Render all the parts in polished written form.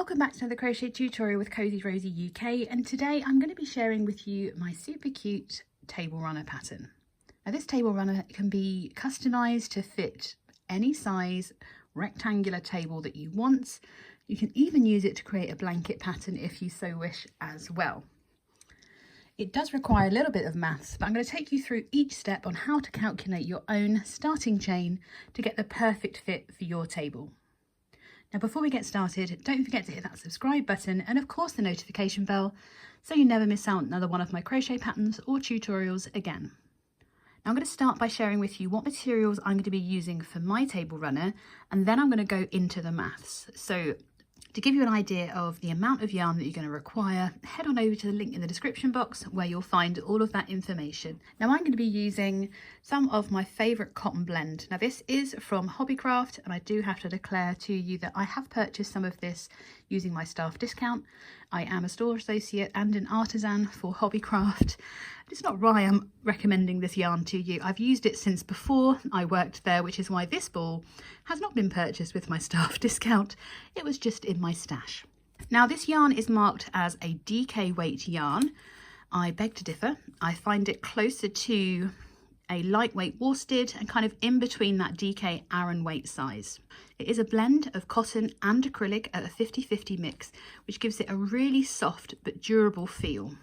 Welcome back to another crochet tutorial with Cozy Rosie UK, and today I'm going to be sharing with you my super cute table runner pattern. Now this table runner can be customized to fit any size rectangular table that you want. You can even use it to create a blanket pattern if you so wish as well. It does require a little bit of maths, but I'm going to take you through each step on how to calculate your own starting chain to get the perfect fit for your table. Now before we get started, don't forget to hit that subscribe button and of course the notification bell so you never miss out another one of my crochet patterns or tutorials again. Now I'm going to start by sharing with you what materials I'm going to be using for my table runner, and then I'm going to go into the maths. So to give you an idea of the amount of yarn that you're going to require, head on over to the link in the description box where you'll find all of that information. Now I'm going to be using some of my favourite cotton blend. Now this is from Hobbycraft, and I do have to declare to you that I have purchased some of this using my staff discount. I am a store associate and an artisan for Hobbycraft. It's not why I'm recommending this yarn to you. I've used it since before I worked there, which is why this ball has not been purchased with my staff discount. It was just in my stash. Now this yarn is marked as a DK weight yarn. I beg to differ. I find it closer to a lightweight worsted and kind of in between that DK Aran weight size. It is a blend of cotton and acrylic at a 50-50 mix, which gives it a really soft but durable feel.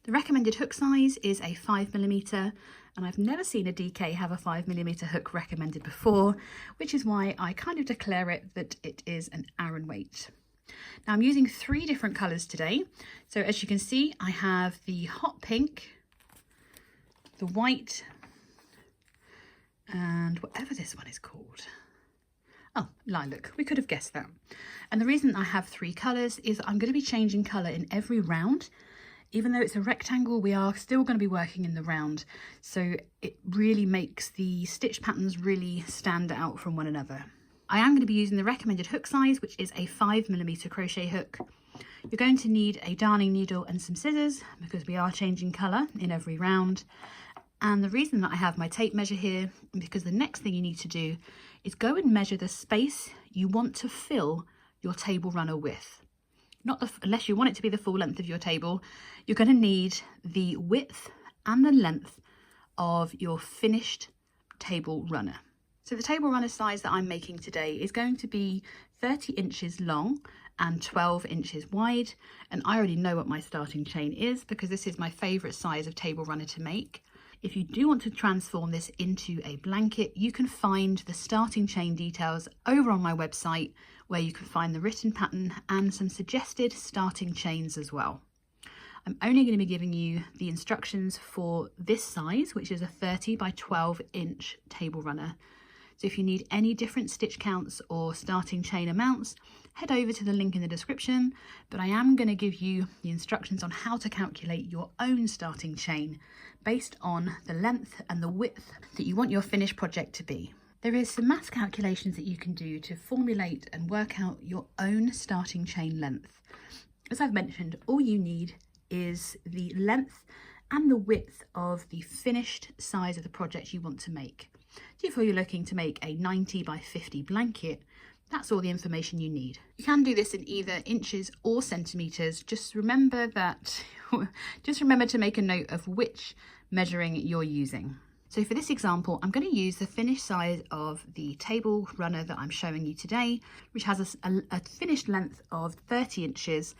The recommended hook size is a 5mm, and I've never seen a DK have a 5mm hook recommended before, which is why I kind of declare it that it is an Aran weight. Now I'm using 3 different colours today. So as you can see, I have the hot pink, the white, and whatever this one is called. Oh, lilac. We could have guessed that. And the reason I have 3 colours is I'm going to be changing colour in every round. Even though it's a rectangle, we are still going to be working in the round. So it really makes the stitch patterns really stand out from one another. I am going to be using the recommended hook size, which is a 5mm crochet hook. You're going to need a darning needle and some scissors because we are changing colour in every round. And the reason that I have my tape measure here is because the next thing you need to do is go and measure the space you want to fill your table runner with. Unless you want it to be the full length of your table, you're going to need the width and the length of your finished table runner. So the table runner size that I'm making today is going to be 30 inches long and 12 inches wide. And I already know what my starting chain is because this is my favourite size of table runner to make. If you do want to transform this into a blanket, you can find the starting chain details over on my website, where you can find the written pattern and some suggested starting chains as well. I'm only going to be giving you the instructions for this size, which is a 30 by 12 inch table runner. So if you need any different stitch counts or starting chain amounts, head over to the link in the description, but I am going to give you the instructions on how to calculate your own starting chain based on the length and the width that you want your finished project to be. There is some maths calculations that you can do to formulate and work out your own starting chain length. As I've mentioned, all you need is the length and the width of the finished size of the project you want to make. So if you're looking to make a 90 by 50 blanket, that's all the information you need. You can do this in either inches or centimetres. Just remember to make a note of which measuring you're using. So for this example, I'm going to use the finished size of the table runner that I'm showing you today, which has a finished length of 30 inches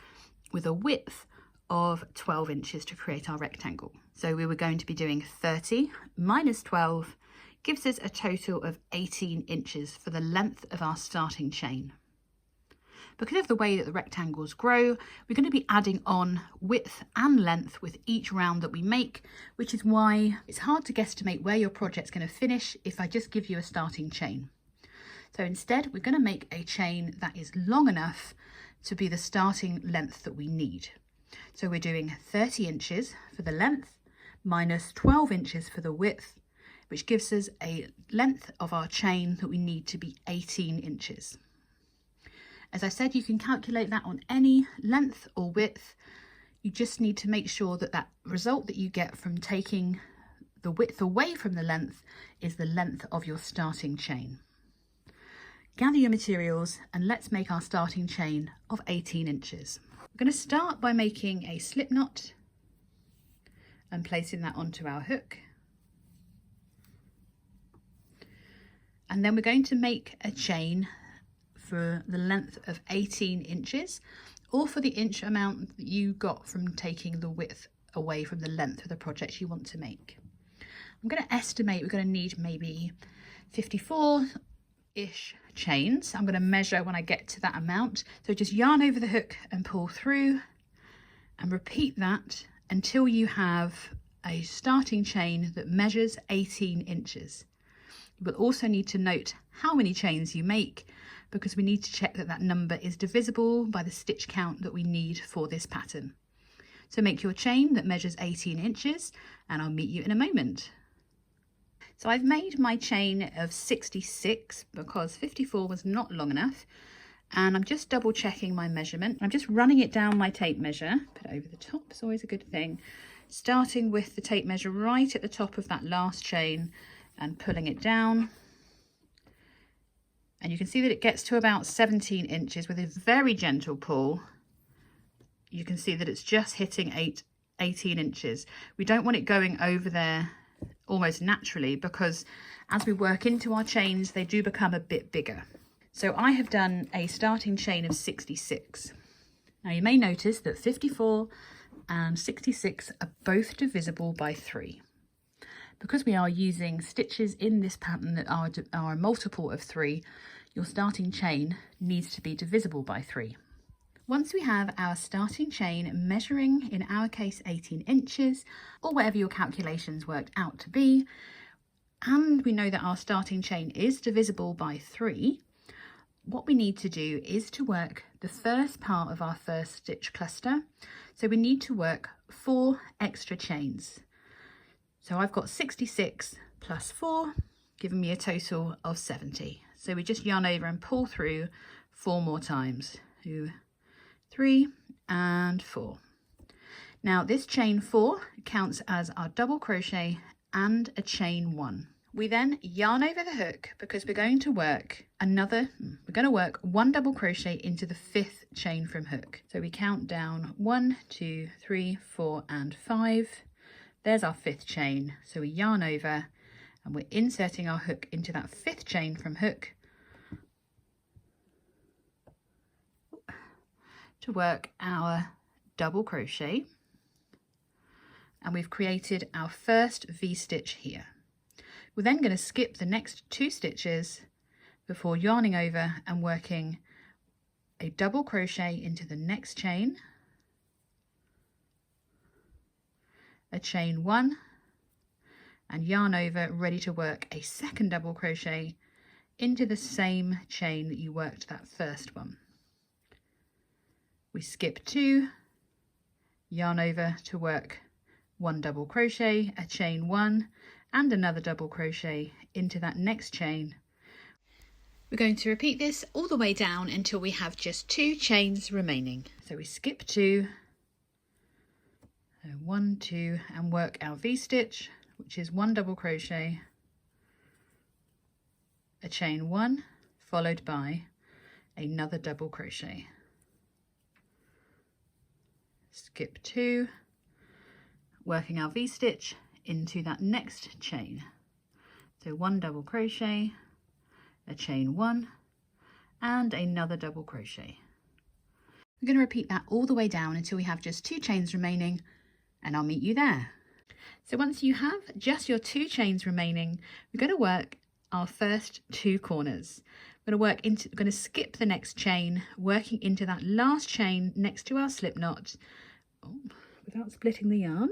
with a width of 12 inches to create our rectangle. So we were going to be doing 30 minus 12 gives us a total of 18 inches for the length of our starting chain. Because of the way that the rectangles grow, we're going to be adding on width and length with each round that we make, which is why it's hard to guesstimate where your project's going to finish if I just give you a starting chain. So instead, we're going to make a chain that is long enough to be the starting length that we need. So we're doing 30 inches for the length minus 12 inches for the width, which gives us a length of our chain that we need to be 18 inches. As I said, you can calculate that on any length or width. You just need to make sure that that result that you get from taking the width away from the length is the length of your starting chain. gather your materials and let's make our starting chain of 18 inches. We're going to start by making a slip knot and placing that onto our hook. And then we're going to make a chain for the length of 18 inches, or for the inch amount that you got from taking the width away from the length of the project you want to make. I'm going to estimate we're going to need maybe 54-ish chains. I'm going to measure when I get to that amount. So just yarn over the hook and pull through and repeat that until you have a starting chain that measures 18 inches. You will also need to note how many chains you make, because we need to check that that number is divisible by the stitch count that we need for this pattern. So make your chain that measures 18 inches and I'll meet you in a moment. So I've made my chain of 66 because 54 was not long enough, and I'm just double checking my measurement. I'm just running it down my tape measure, put it over the top, it's always a good thing. Starting with the tape measure right at the top of that last chain and pulling it down. And you can see that it gets to about 17 inches with a very gentle pull. You can see that it's just hitting 18 inches. We don't want it going over there almost naturally, because as we work into our chains, they do become a bit bigger. So I have done a starting chain of 66. Now you may notice that 54 and 66 are both divisible by 3. Because we are using stitches in this pattern that are a multiple of 3, your starting chain needs to be divisible by 3. Once we have our starting chain measuring, in our case 18 inches, or whatever your calculations worked out to be, and we know that our starting chain is divisible by 3, what we need to do is to work the first part of our first stitch cluster. So we need to work 4 extra chains. So I've got 66 plus 4, giving me a total of 70. So we just yarn over and pull through 4 more times. 2, 3 and 4. Now this chain 4 counts as our double crochet and a chain 1. We then yarn over the hook because we're going to work 1 double crochet into the 5th chain from hook. So we count down 1, 2, 3, 4 and 5. There's our 5th chain. So we yarn over and we're inserting our hook into that 5th chain from hook to work our double crochet, and we've created our first V-stitch here. We're then going to skip the next 2 stitches before yarning over and working a double crochet into the next chain, a chain 1 and yarn over, ready to work a second double crochet into the same chain that you worked that first one. We skip 2, yarn over to work 1 double crochet, a chain 1 and another double crochet into that next chain. We're going to repeat this all the way down until we have just 2 chains remaining. So we skip 2, 1, 2 and work our V-stitch, which is 1 double crochet, a chain 1 followed by another double crochet. Skip 2, working our V-stitch into that next chain. So 1 double crochet, a chain 1 and another double crochet. We're going to repeat that all the way down until we have just 2 chains remaining, and I'll meet you there. So once you have just your 2 chains remaining, we're going to work our first 2 corners. We're going to skip the next chain, working into that last chain next to our slip knot, without splitting the yarn,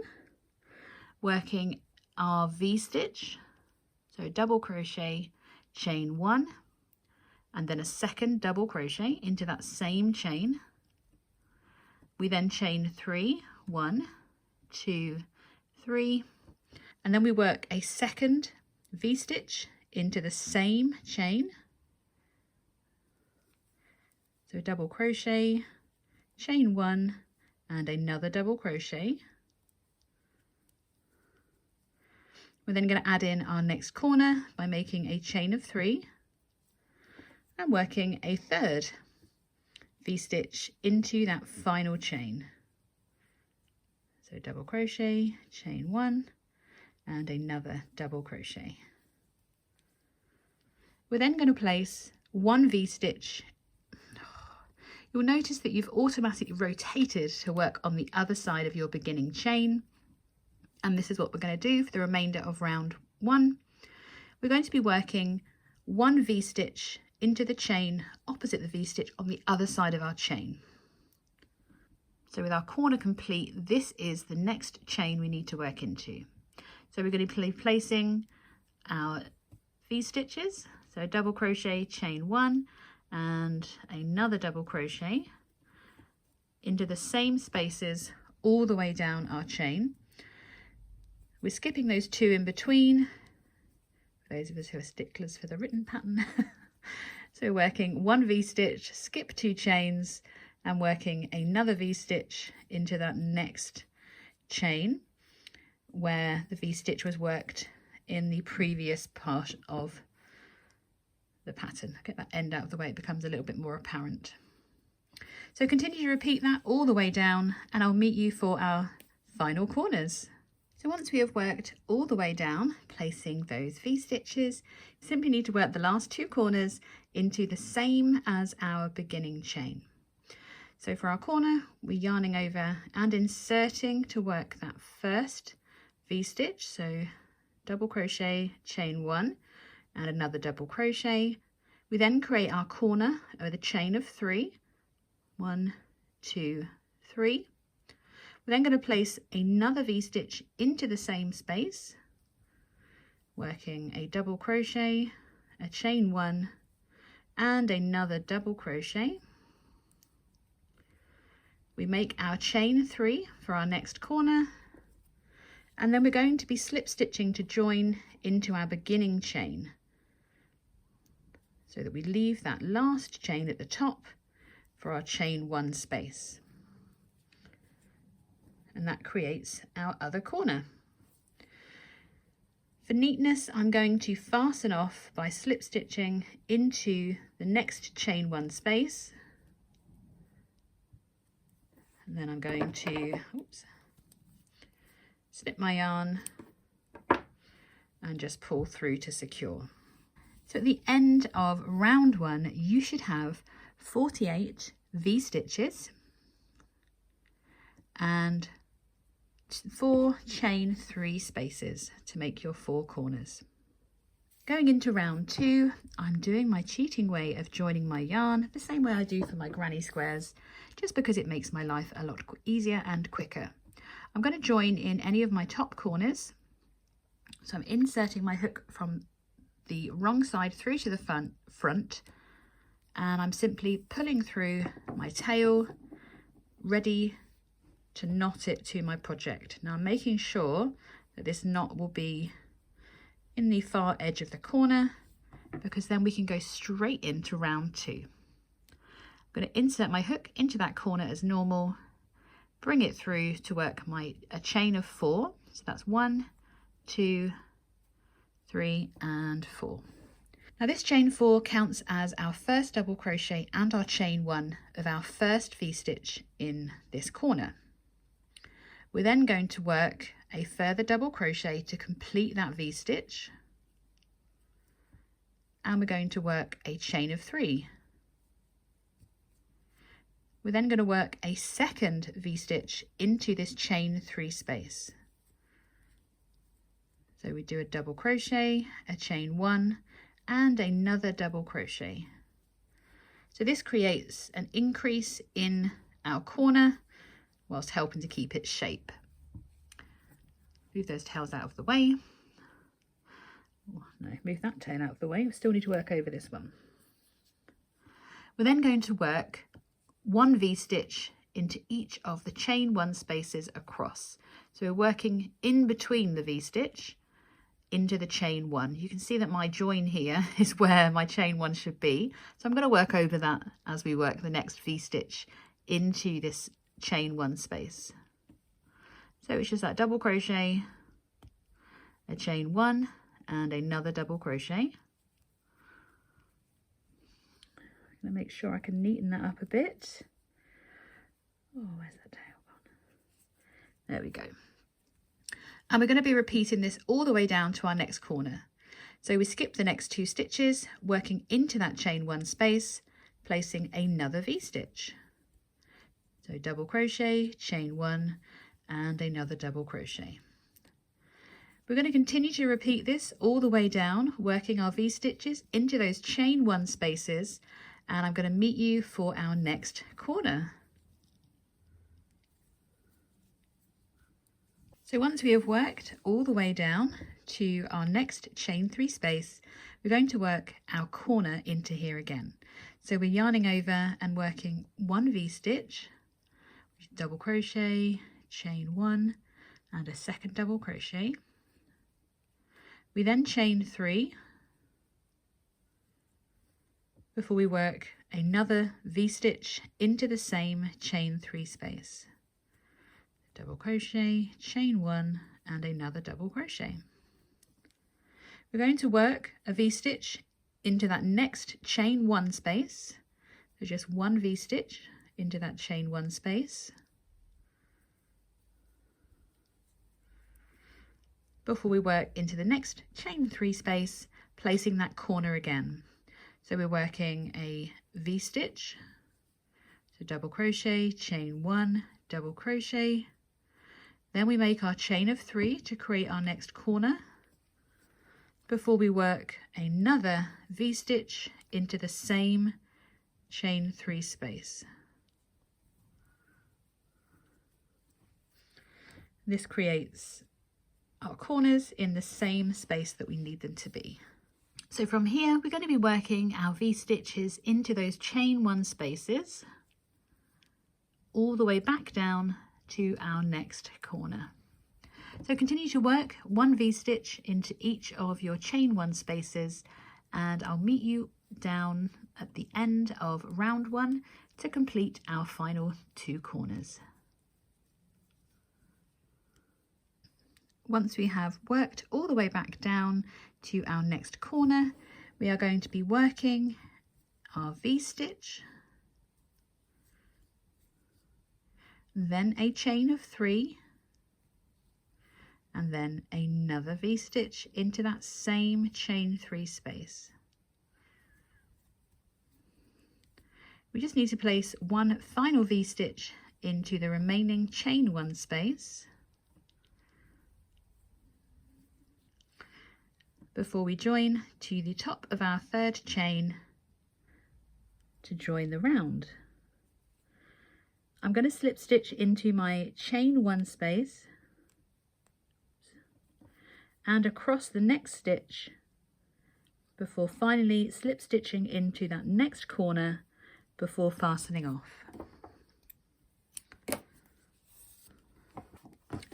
working our V-stitch, so double crochet, chain 1 and then a second double crochet into that same chain. We then chain 3, 1, 2, 3, and then we work a second V-stitch into the same chain. So double crochet, chain 1 and another double crochet. We're then going to add in our next corner by making a chain of 3, and working a third V-stitch into that final chain. So double crochet, chain 1 and another double crochet. We're then going to place one V-stitch. You'll notice that you've automatically rotated to work on the other side of your beginning chain, and this is what we're going to do for the remainder of round 1. We're going to be working one V-stitch into the chain opposite the V-stitch on the other side of our chain. So with our corner complete, this is the next chain we need to work into. So we're going to be placing our V-stitches, so double crochet, chain 1 and another double crochet into the same spaces all the way down our chain. We're skipping those 2 in between, for those of us who are sticklers for the written pattern. So working one V-stitch, skip 2 chains and working another V-stitch into that next chain where the V-stitch was worked in the previous part of the pattern. Get that end out of the way, it becomes a little bit more apparent. So continue to repeat that all the way down and I'll meet you for our final corners. So once we have worked all the way down, placing those V-stitches, simply need to work the last 2 corners into the same as our beginning chain. So for our corner, we're yarning over and inserting to work that first V-stitch, so double crochet, chain 1 and another double crochet. We then create our corner with a chain of 3, 1, 2, 3. We're then going to place another V-stitch into the same space, working a double crochet, a chain 1 and another double crochet. We make our chain 3 for our next corner, and then we're going to be slip stitching to join into our beginning chain so that we leave that last chain at the top for our chain 1 space. And that creates our other corner. For neatness, I'm going to fasten off by slip stitching into the next chain 1 space. And then I'm going to slip my yarn and just pull through to secure. So at the end of round 1, you should have 48 V-stitches and 4 chain 3 spaces to make your 4 corners. Going into round 2, I'm doing my cheating way of joining my yarn the same way I do for my granny squares, just because it makes my life a lot easier and quicker. I'm going to join in any of my top corners. So I'm inserting my hook from the wrong side through to the front, and I'm simply pulling through my tail, ready to knot it to my project. Now I'm making sure that this knot will be in the far edge of the corner, because then we can go straight into round 2. I'm going to insert my hook into that corner as normal, bring it through to work a chain of 4. So that's 1, 2, 3 and 4. Now this chain 4 counts as our first double crochet and our chain 1 of our first V-stitch in this corner. We're then going to work a further double crochet to complete that V-stitch, and we're going to work a chain of 3. We're then going to work a second V-stitch into this chain 3 space. So we do a double crochet, a chain 1 and another double crochet. So this creates an increase in our corner whilst helping to keep its shape. Move those tails out of the way. Oh, no, move that tail out of the way. We still need to work over this one. We're then going to work one V-stitch into each of the chain 1 spaces across. So we're working in between the V-stitch into the chain 1. You can see that my join here is where my chain 1 should be. So I'm going to work over that as we work the next V-stitch into this chain 1 space. So it's just that double crochet, a chain 1 and another double crochet. going to make sure I can neaten that up a bit. Oh, where's that tail gone? There we go. And we're going to be repeating this all the way down to our next corner. So we skip the next 2 stitches, working into that chain 1 space, placing another V-stitch. So double crochet, chain 1, and another double crochet. We're going to continue to repeat this all the way down, working our V-stitches into those chain 1 spaces, and I'm going to meet you for our next corner. So once we have worked all the way down to our next chain 3 space, we're going to work our corner into here again. So we're yarning over and working 1 V-stitch, double crochet, chain 1, and a second double crochet. We then chain 3 before we work another V-stitch into the same chain 3 space. Double crochet, chain 1, and another double crochet. We're going to work a V-stitch into that next chain 1 space. So just 1 V-stitch into that chain 1 space. Before we work into the next chain 3 space, placing that corner again. So we're working a V-stitch, so double crochet, chain 1, double crochet. Then we make our chain of 3 to create our next corner before we work another V-stitch into the same chain 3 space. This creates our corners in the same space that we need them to be. So from here we're going to be working our V-stitches into those chain 1 spaces all the way back down to our next corner. So continue to work 1 V-stitch into each of your chain 1 spaces, and I'll meet you down at the end of round 1 to complete our final 2 corners. Once we have worked all the way back down to our next corner, we are going to be working our V-stitch, then a chain of 3, and then another V-stitch into that same chain 3 space. We just need to place 1 final V-stitch into the remaining chain 1 space before we join to the top of our 3rd chain to join the round. I'm going to slip stitch into my chain 1 space and across the next stitch before finally slip stitching into that next corner before fastening off.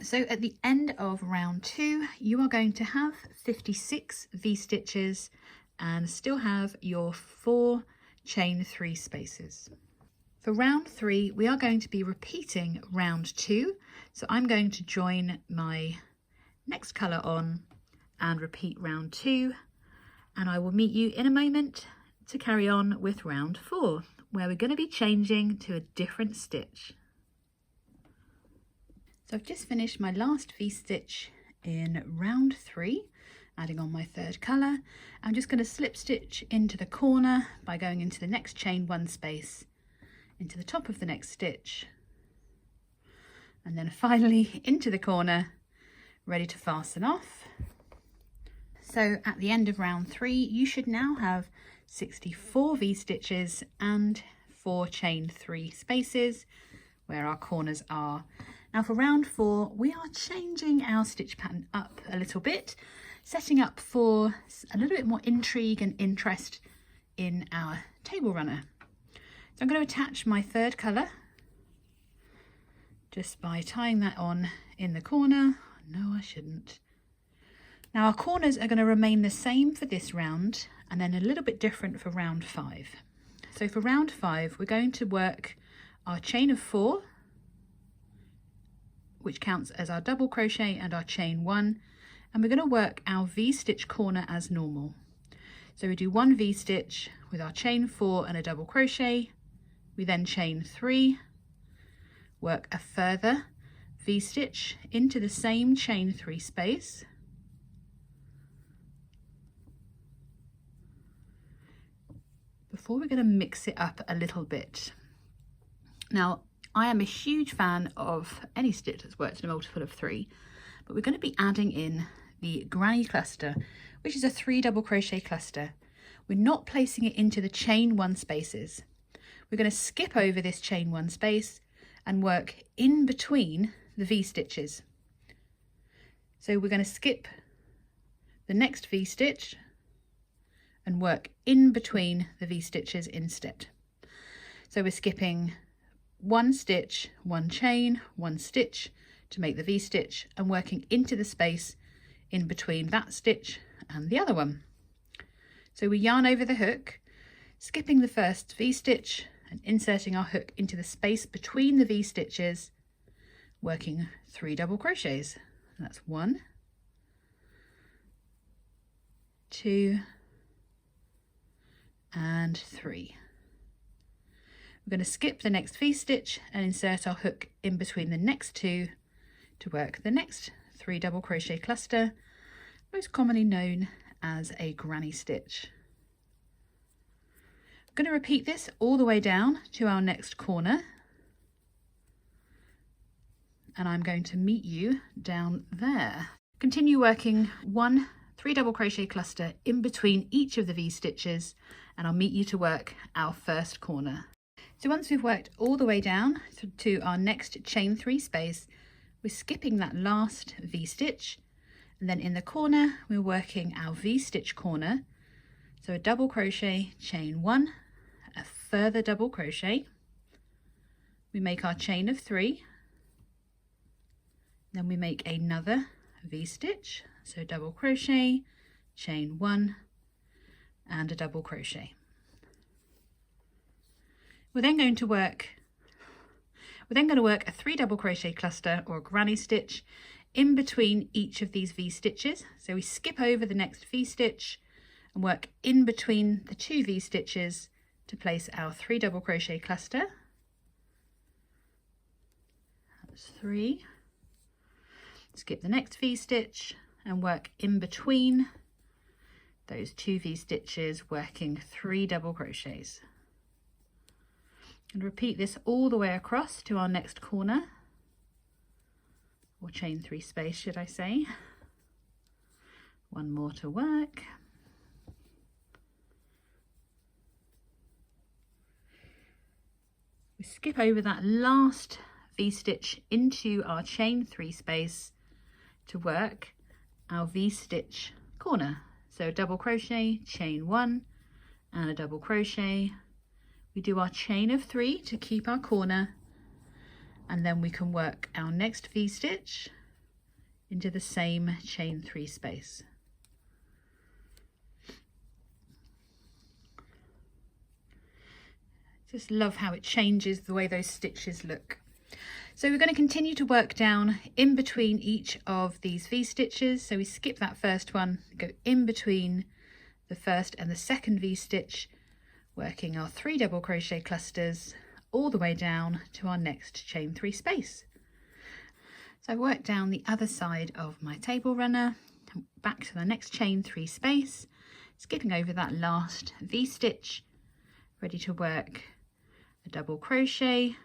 So at the end of round 2 you are going to have 56 V-stitches and still have your 4 chain 3 spaces. For round 3 we are going to be repeating round 2, so I'm going to join my next colour on and repeat round 2, and I will meet you in a moment to carry on with round 4, where we're going to be changing to a different stitch. So I've just finished my last V-stitch in round 3, adding on my 3rd colour. I'm just going to slip stitch into the corner by going into the next chain 1 space, into the top of the next stitch, and then finally into the corner, ready to fasten off. So at the end of round 3 you should now have 64 V-stitches and 4 chain 3 spaces where our corners are. Now for round 4 we are changing our stitch pattern up a little bit, setting up for a little bit more intrigue and interest in our table runner. So I'm going to attach my 3rd colour just by tying that on in the corner. No, I shouldn't. Now our corners are going to remain the same for this round and then a little bit different for round 5. So for round 5 we're going to work our chain of 4, which counts as our double crochet and our chain 1, and we're going to work our V-stitch corner as normal. So we do 1 V-stitch with our chain 4 and a double crochet. We then chain 3, work a further V-stitch into the same chain 3 space. Before we're going to mix it up a little bit. Now, I am a huge fan of any stitch that's worked in a multiple of 3, but we're going to be adding in the granny cluster, which is a 3 double crochet cluster. We're not placing it into the chain 1 spaces. We're going to skip over this chain 1 space and work in between the V-stitches. So we're going to skip the next V-stitch and work in between the V-stitches instead. So we're skipping 1 stitch, 1 chain, 1 stitch to make the V-stitch and working into the space in between that stitch and the other one. So we yarn over the hook, skipping the first V-stitch and inserting our hook into the space between the V-stitches, working 3 double crochets. And that's 1, 2, and 3. We're going to skip the next V-stitch and insert our hook in between the next 2 to work the next 3 double crochet cluster, most commonly known as a granny stitch. I'm going to repeat this all the way down to our next corner, and I'm going to meet you down there. Continue working 1 3 double crochet cluster in between each of the V-stitches, and I'll meet you to work our first corner. So once we've worked all the way down to our next chain 3 space, we're skipping that last V-stitch, and then in the corner we're working our V-stitch corner. So a double crochet, chain 1, a further double crochet, we make our chain of 3, then we make another V-stitch, so double crochet, chain 1 and a double crochet. We're then going to work a 3 double crochet cluster or a granny stitch in between each of these V-stitches. So we skip over the next V-stitch and work in between the 2 V-stitches to place our 3 double crochet cluster. That's 3. Skip the next V-stitch and work in between those 2 V-stitches, working 3 double crochets. And repeat this all the way across to our next corner, or chain 3 space should I say. 1 more to work. We skip over that last V-stitch into our chain 3 space to work our V-stitch corner. So double crochet, chain 1 and a double crochet. We do our chain of 3 to keep our corner, and then we can work our next V-stitch into the same chain 3 space. Just love how it changes the way those stitches look. So we're going to continue to work down in between each of these V-stitches. So we skip that first one, go in between the first and the second V-stitch, working our 3 double crochet clusters all the way down to our next chain 3 space. So I worked down the other side of my table runner, back to the next chain 3 space, skipping over that last V-stitch, ready to work a double crochet,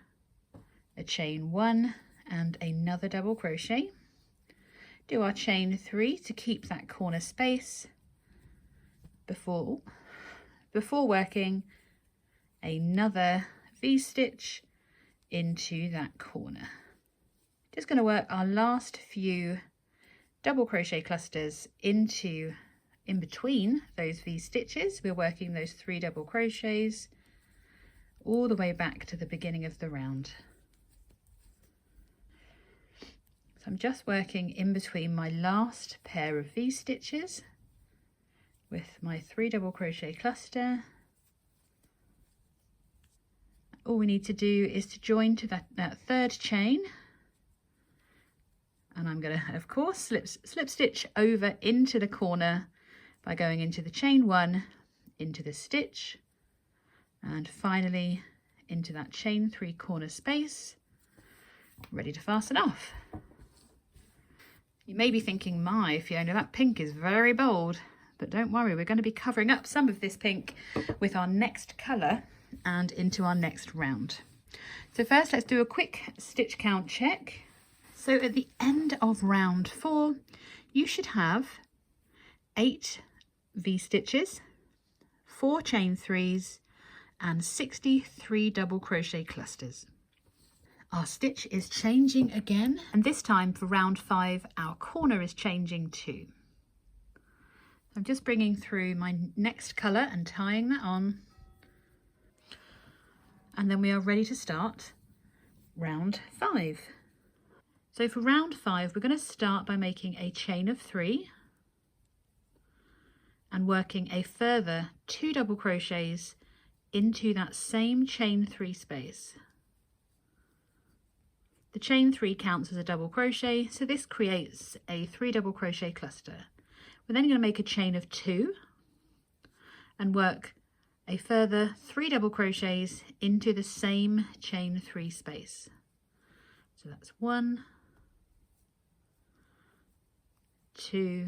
a chain 1 and another double crochet. Do our chain 3 to keep that corner space before working another V-stitch into that corner. Just going to work our last few double crochet clusters in between those V-stitches. We're working those 3 double crochets all the way back to the beginning of the round. So I'm just working in between my last pair of V-stitches with my 3 double crochet cluster. All we need to do is to join to that third chain, and I'm going to of course slip stitch over into the corner by going into the chain 1, into the stitch, and finally into that chain 3 corner space, ready to fasten off. You may be thinking, my Fiona, that pink is very bold, but don't worry, we're going to be covering up some of this pink with our next colour and into our next round. So first let's do a quick stitch count check. So at the end of round 4, you should have 8 V-stitches, 4 chain 3s and 63 double crochet clusters. Our stitch is changing again, and this time for round 5 our corner is changing too. I'm just bringing through my next colour and tying that on, and then we are ready to start round 5. So for round 5 we're going to start by making a chain of 3 and working a further 2 double crochets into that same chain 3 space. The chain 3 counts as a double crochet, so this creates a 3 double crochet cluster. We're then going to make a chain of 2 and work a further 3 double crochets into the same chain 3 space. So that's 1, 2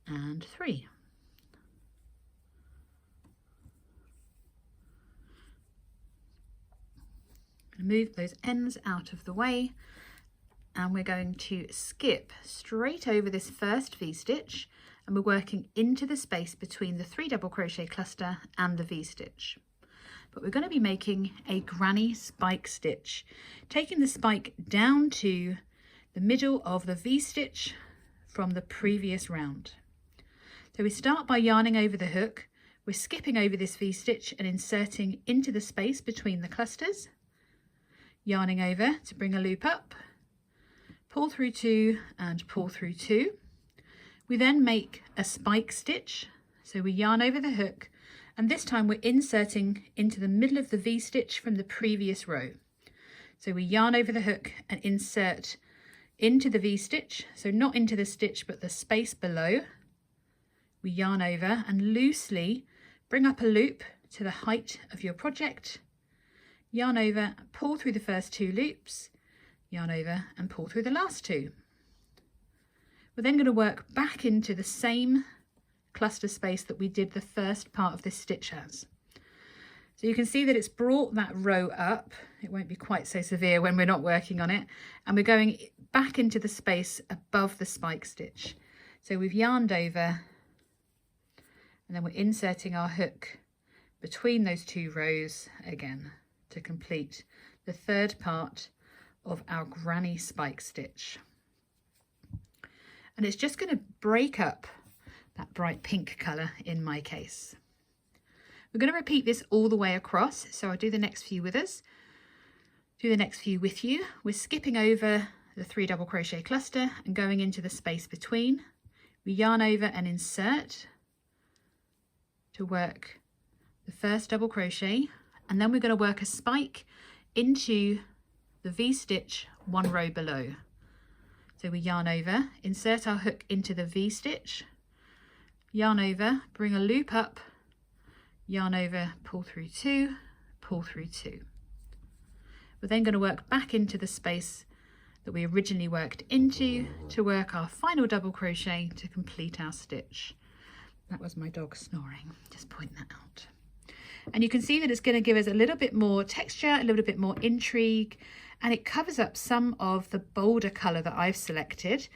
and 3. Move those ends out of the way, and we're going to skip straight over this first V-stitch, and we're working into the space between the 3 double crochet cluster and the V-stitch. But we're going to be making a granny spike stitch, taking the spike down to the middle of the V-stitch from the previous round. So we start by yarning over the hook, we're skipping over this V-stitch and inserting into the space between the clusters, yarning over to bring a loop up, pull through 2 and pull through 2. We then make a spike stitch, so we yarn over the hook, and this time we're inserting into the middle of the V-stitch from the previous row. So we yarn over the hook and insert into the V-stitch, so not into the stitch but the space below. We yarn over and loosely bring up a loop to the height of your project, yarn over, pull through the first 2 loops, yarn over and pull through the last 2. We're then going to work back into the same cluster space that we did the first part of this stitch as. So you can see that it's brought that row up. It won't be quite so severe when we're not working on it, and we're going back into the space above the spike stitch. So we've yarned over and then we're inserting our hook between those 2 rows again to complete the third part of our granny spike stitch. And it's just going to break up that bright pink colour in my case. We're going to repeat this all the way across, so I'll do the next few with us, do the next few with you. We're skipping over the 3 double crochet cluster and going into the space between. We yarn over and insert to work the first double crochet, and then we're going to work a spike into the V-stitch 1 row below. So we yarn over, insert our hook into the V-stitch, yarn over, bring a loop up, yarn over, pull through 2, pull through 2. We're then going to work back into the space that we originally worked into to work our final double crochet to complete our stitch. That was my dog snoring, just point that out. And you can see that it's going to give us a little bit more texture, a little bit more intrigue, and it covers up some of the bolder colour that I've selected,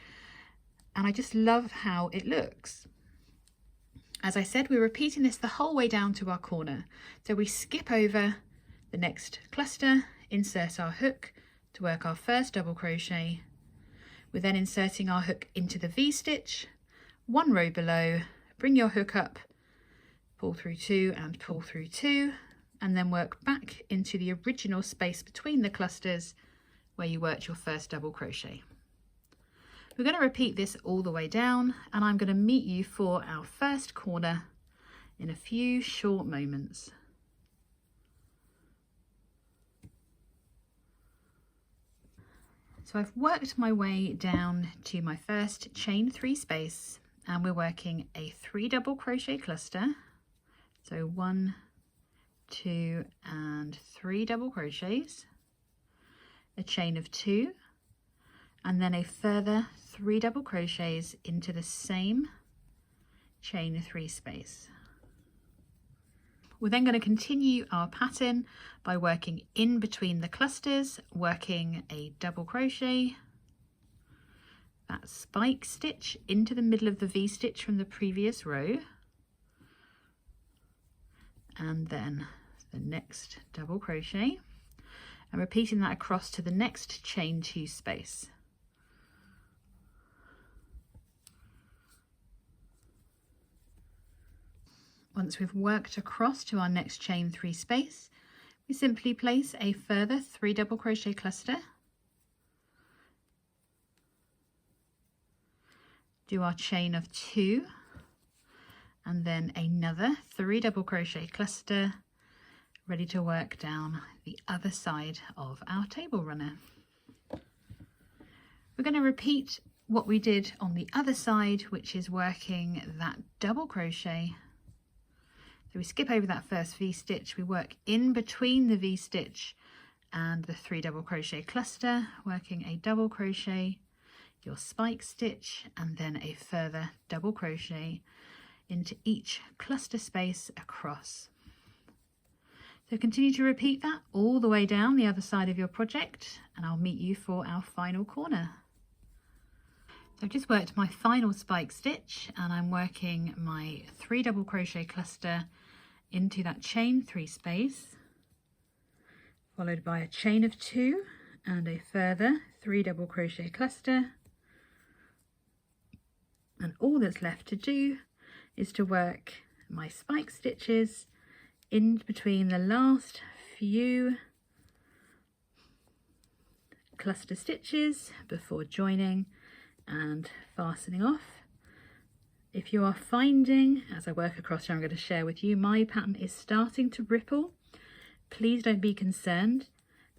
and I just love how it looks. As I said, we're repeating this the whole way down to our corner. So we skip over the next cluster, insert our hook to work our first double crochet. We're then inserting our hook into the V-stitch, 1 row below, bring your hook up, pull through 2 and pull through 2, and then work back into the original space between the clusters where you worked your first double crochet. We're going to repeat this all the way down, and I'm going to meet you for our first corner in a few short moments. So I've worked my way down to my first chain 3 space, and we're working a 3 double crochet cluster. So 1, 2 and 3 double crochets, a chain of 2, and then a further 3 double crochets into the same chain 3 space. We're then going to continue our pattern by working in between the clusters, working a double crochet, that spike stitch into the middle of the V-stitch from the previous row, and then the next double crochet, and repeating that across to the next chain 2 space. Once we've worked across to our next chain 3 space, we simply place a further 3 double crochet cluster, do our chain of 2, and then another 3 double crochet cluster, ready to work down the other side of our table runner. We're going to repeat what we did on the other side, which is working that double crochet. So we skip over that first V-stitch, we work in between the V-stitch and the 3 double crochet cluster, working a double crochet, your spike stitch, and then a further double crochet into each cluster space across. So continue to repeat that all the way down the other side of your project, and I'll meet you for our final corner. So I've just worked my final spike stitch, and I'm working my 3 double crochet cluster into that chain 3 space, followed by a chain of 2 and a further 3 double crochet cluster, and all that's left to do is to work my spike stitches in between the last few cluster stitches before joining and fastening off. If you are finding, as I work across here, I'm going to share with you, my pattern is starting to ripple, please don't be concerned.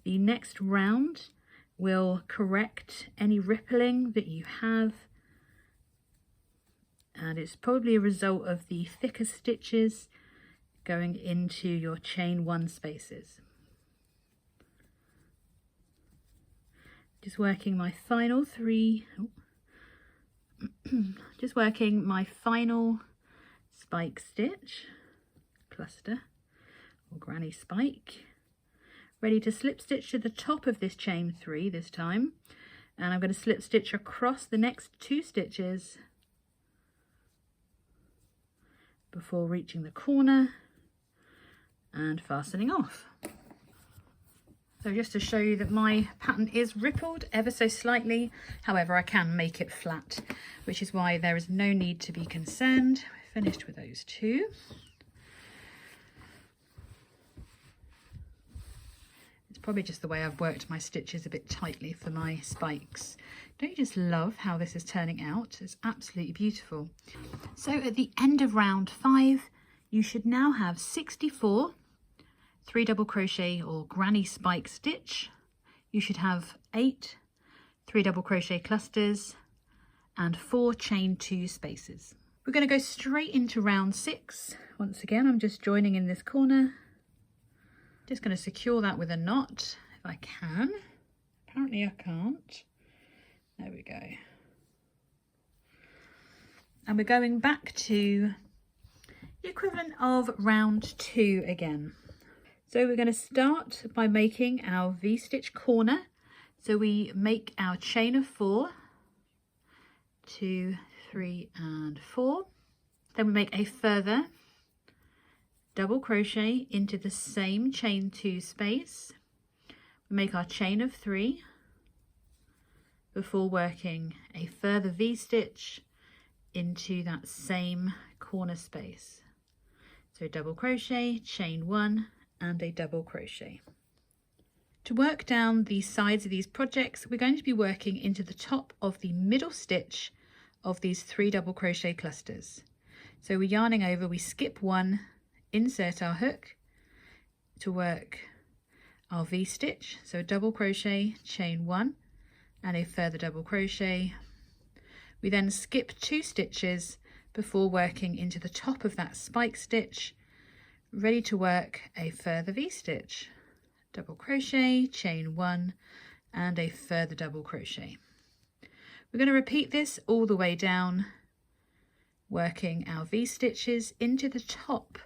The next round will correct any rippling that you have, and it's probably a result of the thicker stitches going into your chain 1 spaces. Just working my final 3, just working my final spike stitch, cluster or granny spike, ready to slip stitch to the top of this chain 3 this time, and I'm going to slip stitch across the next 2 stitches before reaching the corner and fastening off. So just to show you that my pattern is rippled ever so slightly, however I can make it flat, which is why there is no need to be concerned. We're finished with those 2. It's probably just the way I've worked my stitches a bit tightly for my spikes. Don't you just love how this is turning out? It's absolutely beautiful. So at the end of round 5, you should now have 64 3 double crochet or granny spike stitch. You should have 8 3 double crochet clusters and 4 chain 2 spaces. We're going to go straight into round 6. Once again, I'm just joining in this corner. Just going to secure that with a knot if I can. Apparently I can't. There we go. And we're going back to the equivalent of round 2 again. So we're going to start by making our V-stitch corner. So we make our chain of 4, 2, 3 and 4. Then we make a further double crochet into the same chain 2 space. We make our chain of 3 before working a further V-stitch into that same corner space. So double crochet, chain 1 and a double crochet. To work down the sides of these projects, we're going to be working into the top of the middle stitch of these 3 double crochet clusters. So we're yarning over, we skip 1, insert our hook to work our V-stitch. So a double crochet, chain 1 and a further double crochet. We then skip 2 stitches before working into the top of that spike stitch, ready to work a further V-stitch. Double crochet, chain 1 and a further double crochet. We're going to repeat this all the way down, working our V-stitches into the top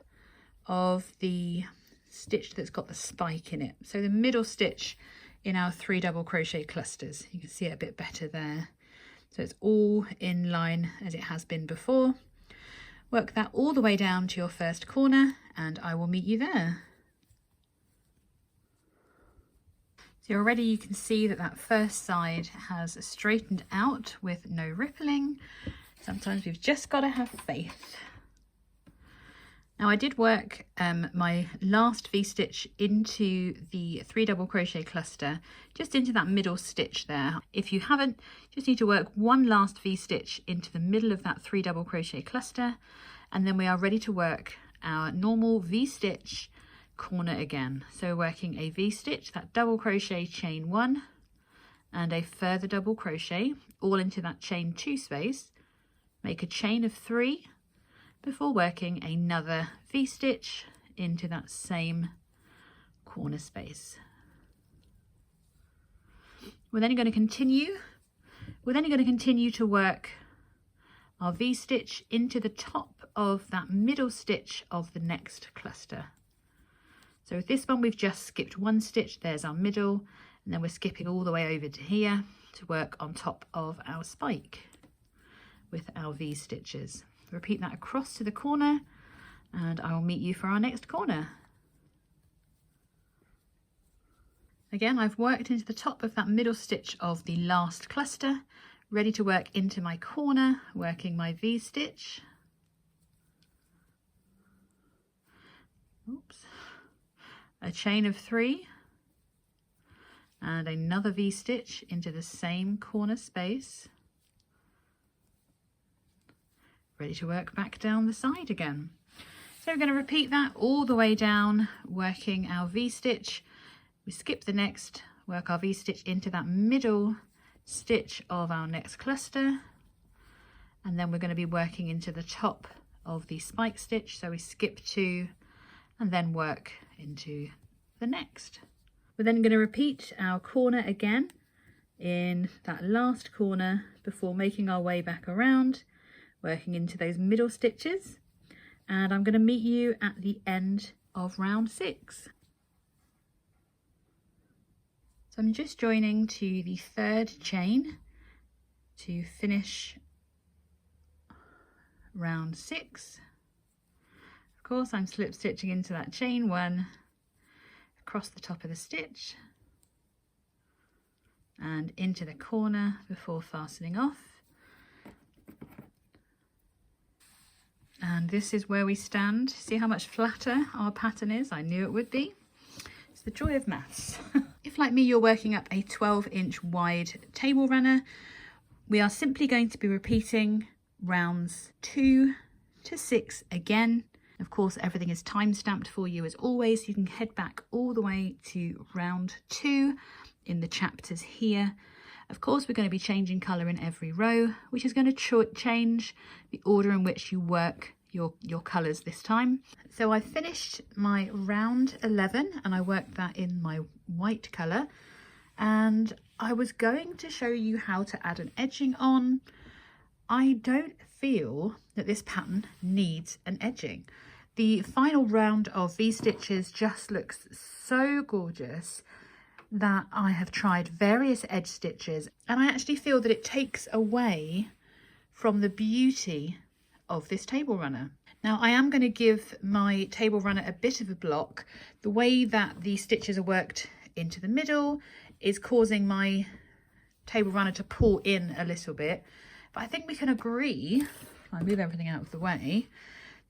of the stitch that's got the spike in it. So the middle stitch in our 3 double crochet clusters. You can see it a bit better there. So it's all in line as it has been before. Work that all the way down to your first corner and I will meet you there. So already you can see that that first side has straightened out with no rippling. Sometimes we've just got to have faith. Now I did work my last V-stitch into the 3 double crochet cluster, just into that middle stitch there. If you haven't, just need to work one last V-stitch into the middle of that 3 double crochet cluster, and then we are ready to work our normal V-stitch corner again. So working a V-stitch, that double crochet, chain 1 and a further double crochet all into that chain 2 space, make a chain of 3 before working another V-stitch into that same corner space. We're then going to continue to work our V-stitch into the top of that middle stitch of the next cluster. So with this one we've just skipped 1 stitch, there's our middle, and then we're skipping all the way over to here to work on top of our spike with our V-stitches. Repeat that across to the corner and I will meet you for our next corner. Again, I've worked into the top of that middle stitch of the last cluster, ready to work into my corner, working my V-stitch. Oops. A chain of 3 and another V-stitch into the same corner space. Ready to work back down the side again. So we're going to repeat that all the way down, working our V-stitch. We skip the next, work our V-stitch into that middle stitch of our next cluster, and then we're going to be working into the top of the spike stitch. So we skip 2 and then work into the next. We're then going to repeat our corner again in that last corner before making our way back around, working into those middle stitches, and I'm going to meet you at the end of round 6. So I'm just joining to the 3rd chain to finish round 6. Of course I'm slip stitching into that chain 1 across the top of the stitch and into the corner before fastening off. And this is where we stand. See how much flatter our pattern is? I knew it would be. It's the joy of maths. If, like me, you're working up a 12-inch wide table runner, we are simply going to be repeating rounds 2 to 6 again. Of course, everything is time stamped for you as always. You can head back all the way to round 2 in the chapters here. Of course, we're going to be changing colour in every row, which is going to change the order in which you work your colours this time. So I finished my round 11 and I worked that in my white colour, and I was going to show you how to add an edging on. I don't feel that this pattern needs an edging. The final round of V-stitches just looks so gorgeous that I have tried various edge stitches, and I actually feel that it takes away from the beauty of this table runner. Now I am going to give my table runner a bit of a block. The way that the stitches are worked into the middle is causing my table runner to pull in a little bit, but I think we can agree, if I move everything out of the way,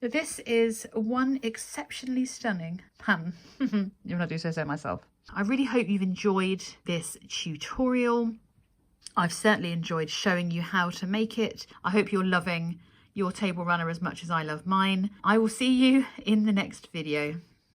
that this is one exceptionally stunning pattern. If I do say so myself. I really hope you've enjoyed this tutorial. I've certainly enjoyed showing you how to make it. I hope you're loving your table runner as much as I love mine. I will see you in the next video.